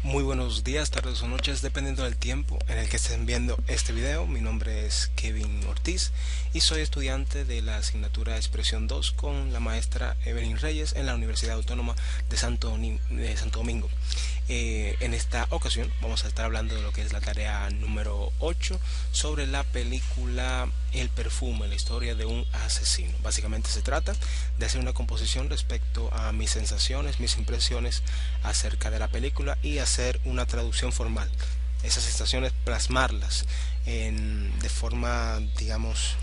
Muy buenos días, tardes o noches, dependiendo del tiempo en el que estén viendo este video. Mi nombre es Kevin Ortiz y soy estudiante de la asignatura Expresión 2 con la maestra Evelyn Reyes en la Universidad Autónoma de Santo Domingo. En esta ocasión vamos a estar hablando de lo que es la tarea número 8 sobre la película El perfume, la historia de un asesino. Básicamente se trata de hacer una composición respecto a mis sensaciones, mis impresiones acerca de la película y hacer una traducción formal. Esas sensaciones plasmarlas de forma, digamos,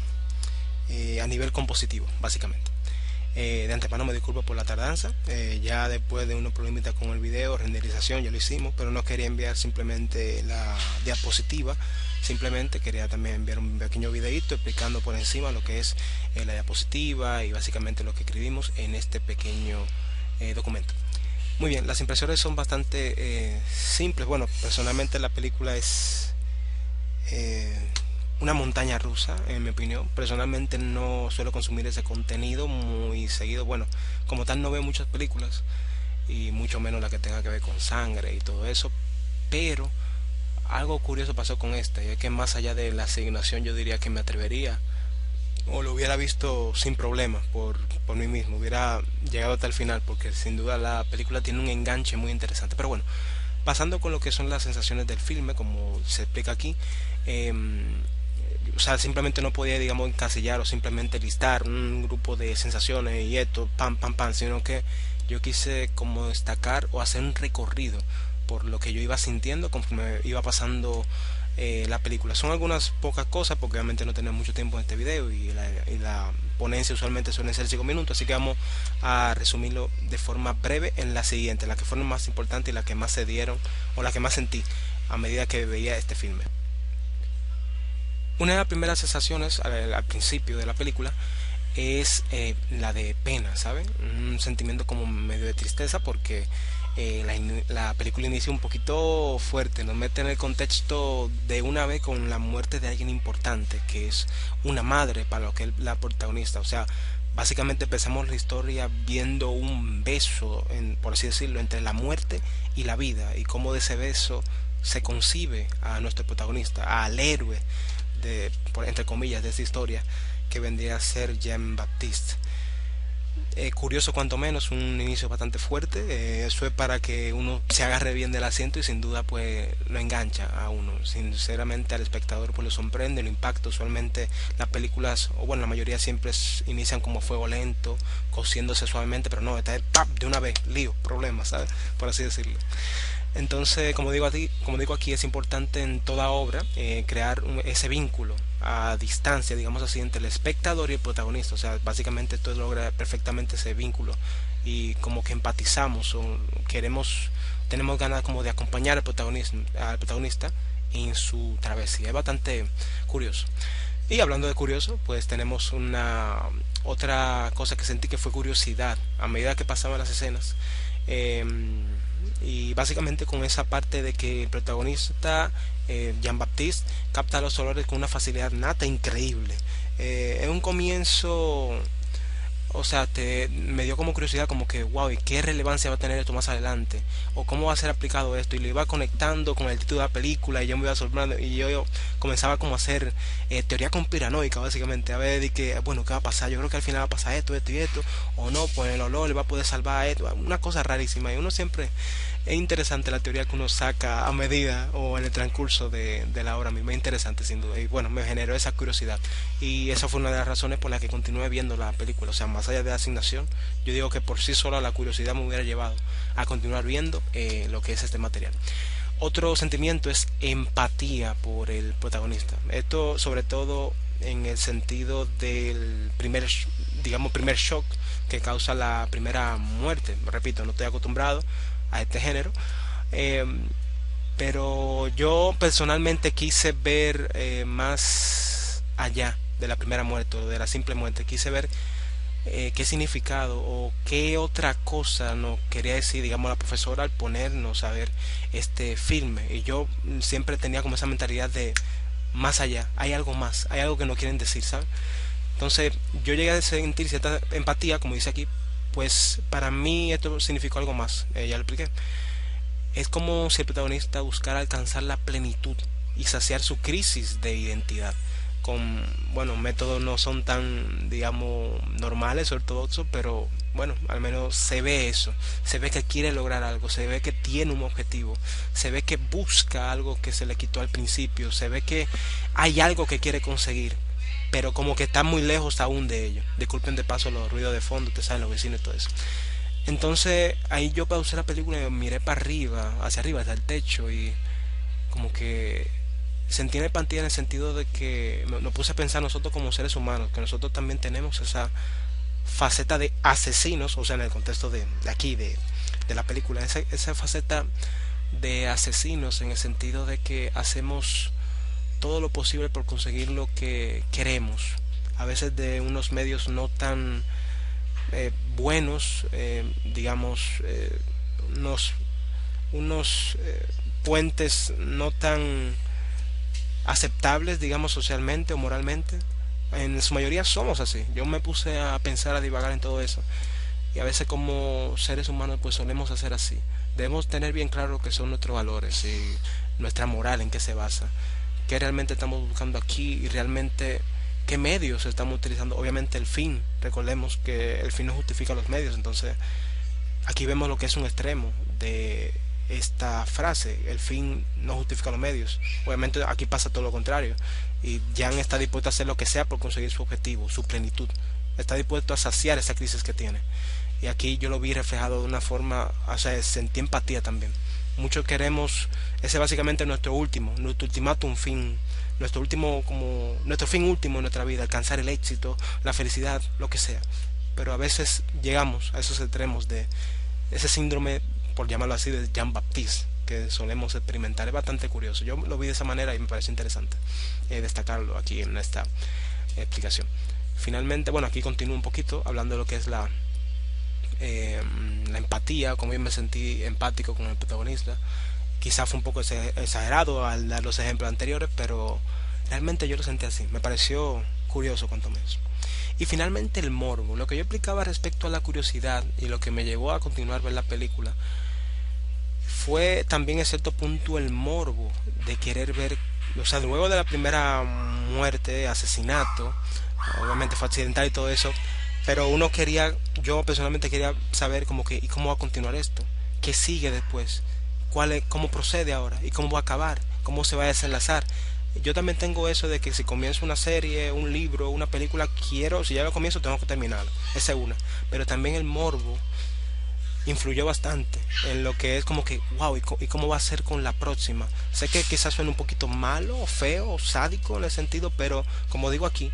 a nivel compositivo, básicamente. De antemano me disculpo por la tardanza. Ya después de unos problemitas con el video, renderización, ya lo hicimos, pero no quería enviar simplemente la diapositiva. Simplemente quería también enviar un pequeño videito explicando por encima lo que es la diapositiva y básicamente lo que escribimos en este pequeño documento. Muy bien, las impresiones son bastante simples. Bueno, personalmente la película es eh, una montaña rusa, en mi opinión. Personalmente no suelo consumir ese contenido muy seguido. Bueno, como tal no veo muchas películas y mucho menos la que tenga que ver con sangre y todo eso. Pero algo curioso pasó con esta y es que más allá de la asignación yo diría que me atrevería o lo hubiera visto sin problemas por mí mismo, hubiera llegado hasta el final porque sin duda la película tiene un enganche muy interesante. Pero bueno, pasando con lo que son las sensaciones del filme, como se explica aquí, eh, o sea, simplemente no podía, digamos, encasillar o simplemente listar un grupo de sensaciones y esto, pam, pam, pam, sino que yo quise como destacar o hacer un recorrido por lo que yo iba sintiendo conforme iba pasando la película. Son algunas pocas cosas porque obviamente no tenemos mucho tiempo en este video y la ponencia usualmente suelen ser 5 minutos, así que vamos a resumirlo de forma breve en la siguiente, la que fueron más importantes y la que más se dieron o la que más sentí a medida que veía este filme. Una de las primeras sensaciones al principio de la película es la de pena, ¿saben? Un sentimiento como medio de tristeza porque la película inicia un poquito fuerte, nos mete en el contexto de una vez con la muerte de alguien importante, que es una madre para lo que es la protagonista. O sea, básicamente empezamos la historia viendo un beso, por así decirlo, entre la muerte y la vida y cómo de ese beso se concibe a nuestro protagonista, al héroe entre comillas, de esta historia que vendría a ser Jean Baptiste. Curioso cuanto menos, un inicio bastante fuerte. Eso es para que uno se agarre bien del asiento y sin duda pues lo engancha a uno. Sinceramente al espectador pues lo sorprende, lo impacta. Usualmente las películas, o bueno la mayoría siempre inician como fuego lento, cosiéndose suavemente, pero no, esta es ¡pap! De una vez, lío, problemas, ¿sabes? Por así decirlo. Entonces, como digo aquí, es importante en toda obra crear ese vínculo a distancia, digamos así, entre el espectador y el protagonista. O sea, básicamente esto logra perfectamente ese vínculo y como que empatizamos o tenemos ganas como de acompañar al protagonista en su travesía. Es bastante curioso. Y hablando de curioso, pues tenemos una otra cosa que sentí que fue curiosidad a medida que pasaban las escenas. Eh, y básicamente con esa parte de que el protagonista, Jean Baptiste, capta los olores con una facilidad nata increíble. Es un comienzo, o sea, me dio como curiosidad como que, wow, ¿y qué relevancia va a tener esto más adelante? O cómo va a ser aplicado esto. Y lo iba conectando con el título de la película y yo me iba sorprendiendo y yo comenzaba como a hacer teoría conspiranoica, básicamente. A ver, de que, bueno, ¿qué va a pasar? Yo creo que al final va a pasar esto, esto y esto. O no, pues el olor le va a poder salvar a esto. Una cosa rarísima. Y uno siempre, es interesante la teoría que uno saca a medida o en el transcurso de la obra misma. Es interesante sin duda. Y bueno, me generó esa curiosidad. Y esa fue una de las razones por las que continué viendo la película. O sea, más allá de la asignación, yo digo que por sí sola la curiosidad me hubiera llevado a continuar viendo lo que es este material. Otro sentimiento es empatía por el protagonista. Esto sobre todo en el sentido del primer shock que causa la primera muerte. Repito, no estoy acostumbrado a este género. Eh, pero yo personalmente quise ver más allá de la primera muerte o de la simple muerte. Quise ver qué significado o qué otra cosa nos quería decir, digamos, la profesora al ponernos a ver este filme. Y yo siempre tenía como esa mentalidad de más allá, hay algo más, hay algo que no quieren decir, ¿sabes? Entonces yo llegué a sentir cierta empatía, como dice aquí, pues para mí esto significó algo más, ya lo expliqué. Es como si el protagonista buscara alcanzar la plenitud y saciar su crisis de identidad con, bueno, métodos no son tan, digamos, normales, ortodoxos, pero bueno, al menos se ve eso, se ve que quiere lograr algo, se ve que tiene un objetivo, se ve que busca algo que se le quitó al principio, se ve que hay algo que quiere conseguir, pero como que está muy lejos aún de ello. Disculpen de paso los ruidos de fondo, te saben los vecinos y todo eso. Entonces ahí yo pausé la película y miré para arriba, hacia arriba, hacia el techo, y como que sentí en empatía en el sentido de que nos puse a pensar nosotros como seres humanos, que nosotros también tenemos esa faceta de asesinos, o sea, en el contexto de aquí, de la película, esa faceta de asesinos en el sentido de que hacemos todo lo posible por conseguir lo que queremos, a veces de unos medios no tan buenos, digamos, unos, unos puentes no tan aceptables, digamos, socialmente o moralmente. En su mayoría somos así. Yo me puse a pensar, a divagar en todo eso. Y a veces como seres humanos pues solemos hacer así. Debemos tener bien claro lo que son nuestros valores y nuestra moral, en qué se basa. Qué realmente estamos buscando aquí y realmente qué medios estamos utilizando. Obviamente el fin. Recordemos que el fin no justifica los medios. Entonces aquí vemos lo que es un extremo de esta frase: el fin no justifica los medios. Obviamente aquí pasa todo lo contrario, y Jan está dispuesto a hacer lo que sea por conseguir su objetivo, su plenitud, está dispuesto a saciar esa crisis que tiene, y aquí yo lo vi reflejado de una forma, o sea, sentí empatía también. Muchos queremos, ese básicamente nuestro último, nuestro ultimátum fin, nuestro último, como nuestro fin último en nuestra vida, alcanzar el éxito, la felicidad, lo que sea. Pero a veces llegamos a esos extremos de ese síndrome, por llamarlo así, de Jean Baptiste, que solemos experimentar. Es bastante curioso. Yo lo vi de esa manera y me parece interesante destacarlo aquí en esta explicación. Finalmente, bueno, aquí continúo un poquito hablando de lo que es la empatía, como yo me sentí empático con el protagonista. Quizá fue un poco exagerado al dar los ejemplos anteriores, pero realmente yo lo sentí así. Me pareció curioso cuanto menos. Y finalmente el morbo, lo que yo explicaba respecto a la curiosidad y lo que me llevó a continuar ver la película, fue también en cierto punto el morbo de querer ver, o sea, luego de la primera muerte, asesinato, obviamente fue accidental y todo eso, pero uno quería, yo personalmente quería saber como que, ¿y cómo va a continuar esto? ¿Qué sigue después? ¿Cómo procede ahora? ¿Y cómo va a acabar? ¿Cómo se va a desenlazar? Yo también tengo eso de que si comienzo una serie, un libro, una película, quiero, si ya lo comienzo tengo que terminarlo, esa es una. Pero también el morbo influyó bastante en lo que es como que, wow, y cómo va a ser con la próxima. Sé que quizás suene un poquito malo, o feo, o sádico en el sentido, pero como digo aquí,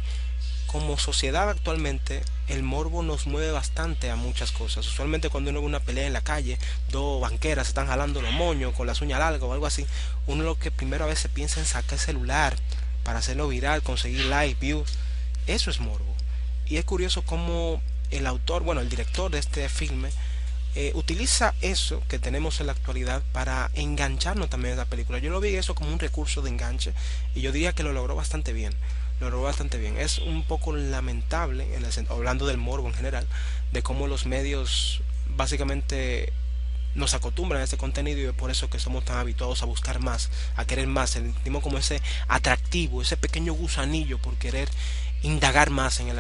como sociedad actualmente, el morbo nos mueve bastante a muchas cosas. Usualmente cuando uno ve una pelea en la calle, dos banqueras se están jalando los moños con las uñas largas o algo así, uno lo que primero a veces piensa en sacar el celular para hacerlo viral, conseguir like, views. Eso es morbo. Y es curioso cómo el autor, bueno, el director de este filme, utiliza eso que tenemos en la actualidad para engancharnos también en la película. Yo lo vi eso como un recurso de enganche y yo diría que lo logró bastante bien. Lo logró bastante bien. Es un poco lamentable, hablando del morbo en general, de cómo los medios básicamente nos acostumbran a ese contenido, y es por eso que somos tan habituados a buscar más, a querer más. Sentimos como ese atractivo, ese pequeño gusanillo por querer indagar más en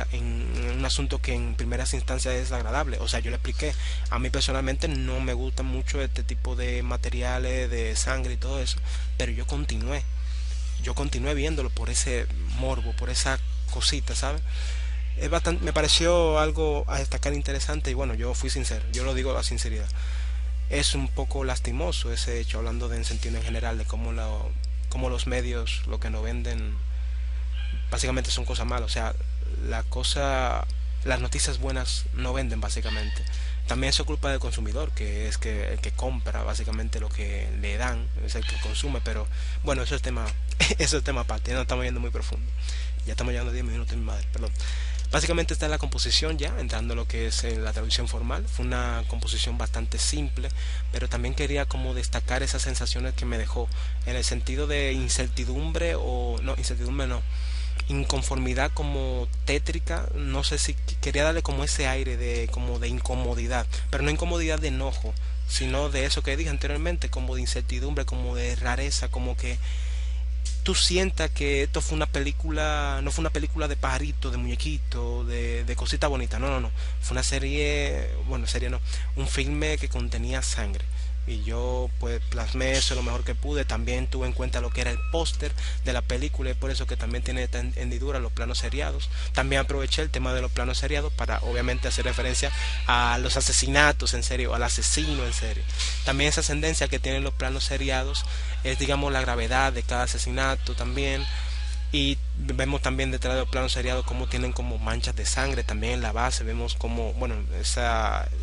un asunto que en primeras instancias es agradable. O sea, yo le expliqué, a mí personalmente no me gusta mucho este tipo de materiales de sangre y todo eso, pero yo continué viéndolo por ese morbo, por esa cosita, ¿sabes? Es bastante, me pareció algo a destacar interesante, y bueno, yo fui sincero, yo lo digo a la sinceridad. Es un poco lastimoso ese hecho, hablando de en sentido en general, de cómo los medios lo que nos venden básicamente son cosas malas. O sea, las noticias buenas no venden básicamente. También eso es culpa del consumidor, que es que el que compra básicamente lo que le dan, es el que consume. Pero bueno, eso es tema eso es tema aparte, ya no estamos yendo muy profundo. Ya estamos llegando a 10 minutos, mi madre, perdón. Básicamente está en la composición, ya entrando a lo que es la traducción formal. Fue una composición bastante simple, pero también quería como destacar esas sensaciones que me dejó, en el sentido de incertidumbre, o no, incertidumbre no, inconformidad como tétrica. No sé si quería darle como ese aire de como de incomodidad, pero no incomodidad de enojo, sino de eso que dije anteriormente, como de incertidumbre, como de rareza, como que tú sientas que esto fue una película, no fue una película de pajarito, de muñequito, de cosita bonita, no, no, no, fue una serie, bueno, serie no, un filme que contenía sangre. Y yo pues plasmé eso lo mejor que pude. También tuve en cuenta lo que era el póster de la película y por eso que también tiene esta hendidura, los planos seriados. También aproveché el tema de los planos seriados para obviamente hacer referencia a los asesinatos en serio, al asesino en serio. También esa ascendencia que tienen los planos seriados es digamos la gravedad de cada asesinato también. Y vemos también detrás de los planos seriados como tienen como manchas de sangre también en la base. Vemos como, bueno, ese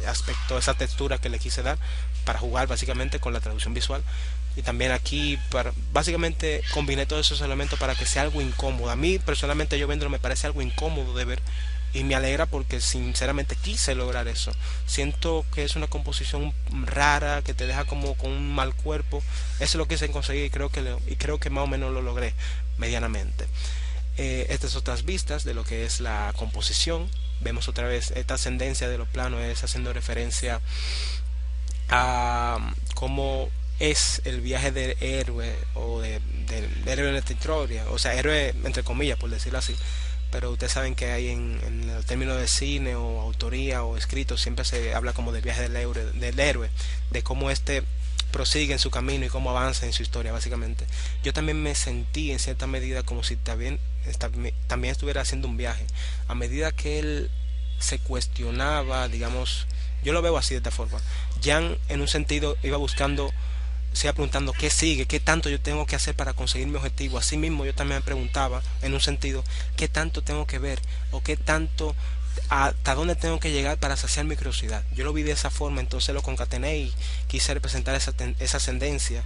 aspecto, esa textura que le quise dar para jugar básicamente con la traducción visual. Y también aquí básicamente combiné todos esos elementos para que sea algo incómodo. A mí personalmente yo viéndolo me parece algo incómodo de ver y me alegra porque sinceramente quise lograr eso. Siento que es una composición rara que te deja como con un mal cuerpo. Eso es lo que quise conseguir y creo que más o menos lo logré medianamente. Estas otras vistas de lo que es la composición. Vemos otra vez esta ascendencia de los planos es haciendo referencia a cómo es el viaje del héroe o del héroe de la historia, o sea, héroe entre comillas por decirlo así, pero ustedes saben que hay en el término de cine o autoría o escrito siempre se habla como del viaje del héroe, de cómo este prosigue en su camino y cómo avanza en su historia básicamente. Yo también me sentí en cierta medida como si también estuviera haciendo un viaje a medida que él se cuestionaba, digamos, yo lo veo así de esta forma. Jan en un sentido iba buscando, se iba preguntando qué sigue, qué tanto yo tengo que hacer para conseguir mi objetivo. Así mismo yo también me preguntaba en un sentido qué tanto tengo que ver o qué tanto hasta dónde tengo que llegar para saciar mi curiosidad. Yo lo vi de esa forma, entonces lo concatené y quise representar esa ascendencia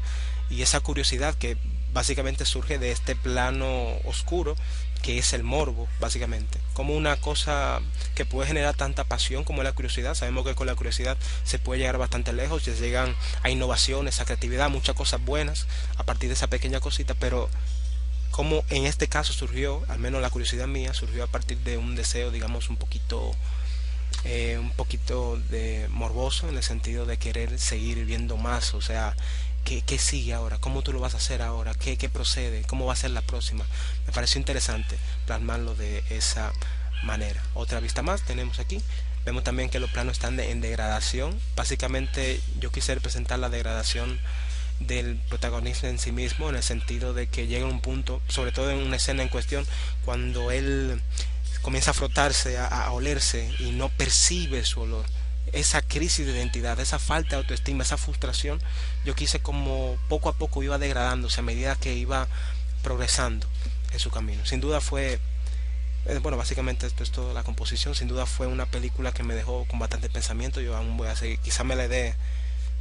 y esa curiosidad que básicamente surge de este plano oscuro que es el morbo, básicamente, como una cosa que puede generar tanta pasión como la curiosidad. Sabemos que con la curiosidad se puede llegar bastante lejos, se llegan a innovaciones, a creatividad, muchas cosas buenas a partir de esa pequeña cosita, pero como en este caso surgió, al menos la curiosidad mía, surgió a partir de un deseo, digamos, un poquito de morboso en el sentido de querer seguir viendo más, o sea, ¿qué sigue ahora? ¿Cómo tú lo vas a hacer ahora? ¿Qué procede? ¿Cómo va a ser la próxima? Me pareció interesante plasmarlo de esa manera. Otra vista más tenemos aquí. Vemos también que los planos están en degradación. Básicamente yo quise representar la degradación del protagonista en sí mismo, en el sentido de que llega un punto, sobre todo en una escena en cuestión, cuando él comienza a frotarse, a olerse y no percibe su olor, esa crisis de identidad, esa falta de autoestima, esa frustración, yo quise como poco a poco iba degradándose a medida que iba progresando en su camino. Sin duda fue, bueno, básicamente esto es toda la composición. Sin duda fue una película que me dejó con bastante pensamiento. Yo aún voy a seguir,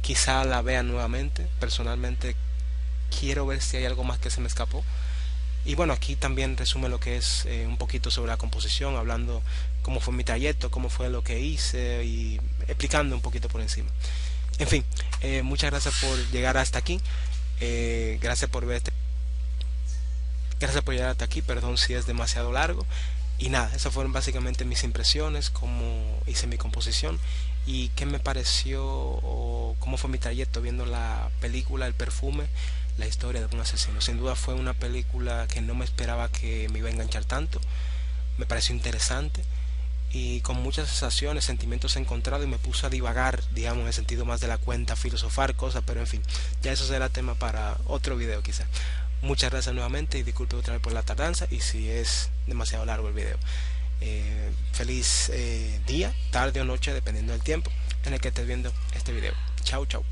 quizá la vea nuevamente. Personalmente quiero ver si hay algo más que se me escapó. Y bueno, aquí también resume lo que es un poquito sobre la composición, hablando cómo fue mi trayecto, cómo fue lo que hice y explicando un poquito por encima. En fin, muchas gracias por llegar hasta aquí. Gracias por ver gracias por llegar hasta aquí, perdón si es demasiado largo. Y nada, esas fueron básicamente mis impresiones, cómo hice mi composición y qué me pareció o cómo fue mi trayecto viendo la película El Perfume, la historia de un asesino. Sin duda fue una película que no me esperaba que me iba a enganchar tanto. Me pareció interesante y con muchas sensaciones, sentimientos encontrados y me puse a divagar, digamos, en el sentido más de la cuenta, filosofar cosas, pero en fin, ya eso será tema para otro video quizá. Muchas gracias nuevamente y disculpe otra vez por la tardanza y si es demasiado largo el video. Feliz día, tarde o noche, dependiendo del tiempo en el que estés viendo este video. Chao, chao.